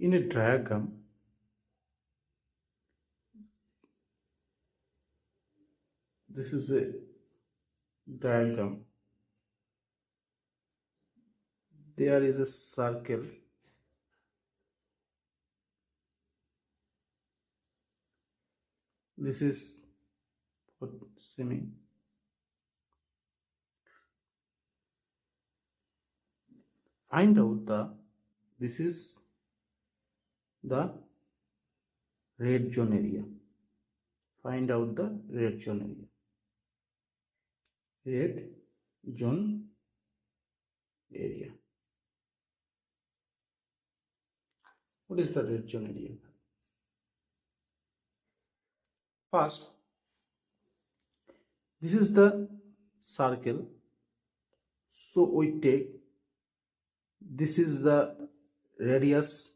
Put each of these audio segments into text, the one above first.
In a diagram, this is a diagram. There is a circle. This is for semi. Find out this is the red zone area. Find out the red zone area. Red zone area. What is the red zone area? First, this is the circle. So we take, this is the radius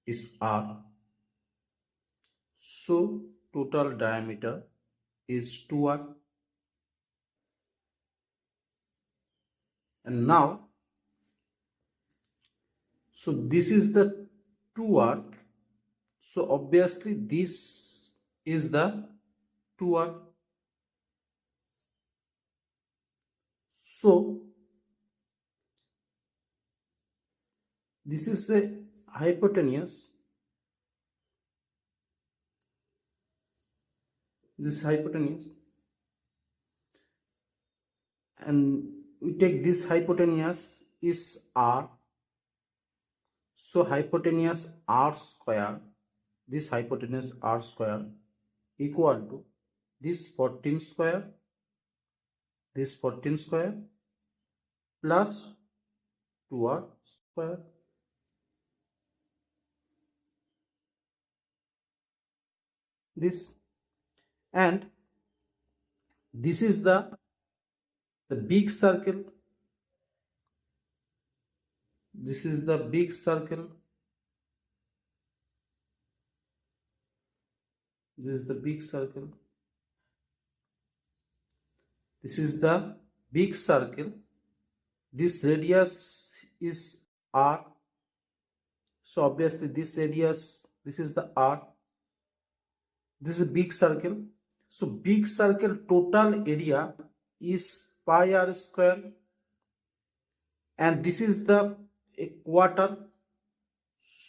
is r. So total diameter is 2r. And now, so this is the 2r. So obviously this is the 2r. So this is a hypotenuse. This hypotenuse, and we take this hypotenuse is r. So hypotenuse r square, this hypotenuse r square equal to this 14 square, this 14 square plus 2r square. This, and this is the big circle. This is the big circle. This is the big circle. This is the big circle. This radius is r. So obviously this radius, this is the r. This is a big circle. So big circle total area is pi r square, and this is the a quarter.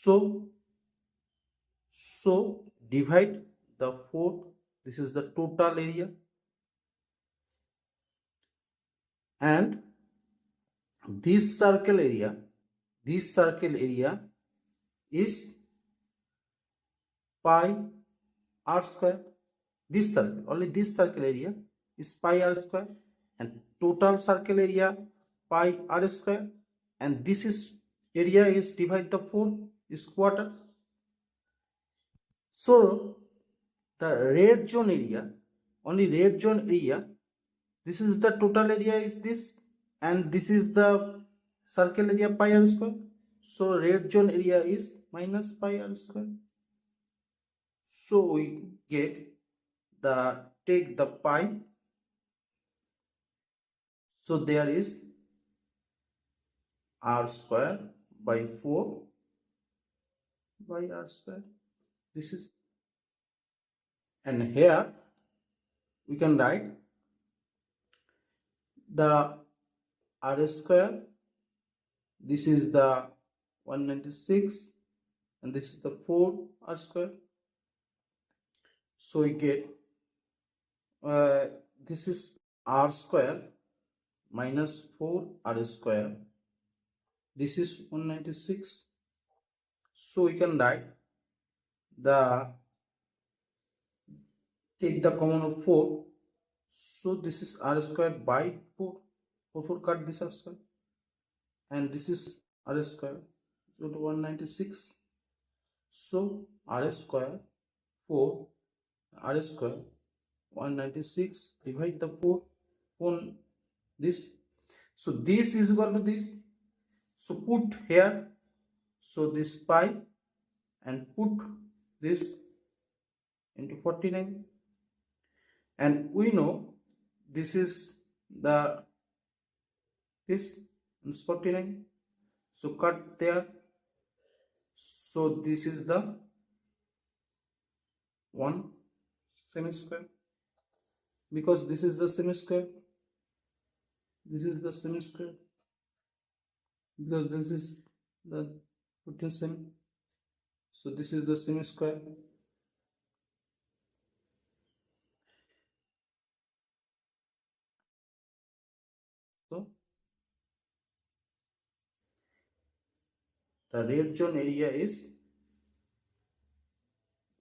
So divide the 4. This is the total area, and this circle area is pi r square. This circle, only this circle area is pi r square, and total circle area pi r square, and this is area is divide the 4 is quarter. So the red zone area, only red zone area, this is the total area is this, and this is the circle area pi r square. So red zone area is minus pi r square. So we get take the pi. So there is r square by 4 by r square. This is, and here we can write the r square. This is the 196, and this is the 4 r square. So we get this is r square minus 4 r square. This is 196. So we can write take the common of 4. So this is r square by 4. 4 cut this r square, and this is r square, so to 196. So r square 4, r square 196, divide the 4 on this. So this is equal to this. So put here, so this pi, and put this into 49, and we know this is the this is 49. So cut there. So this is the one semi square, because this is the semi square, this is the semi square, because this is the 15 semi, so this is the semi square. So the red zone area is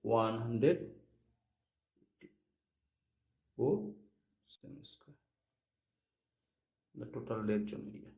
104 semi square, the total red zone area.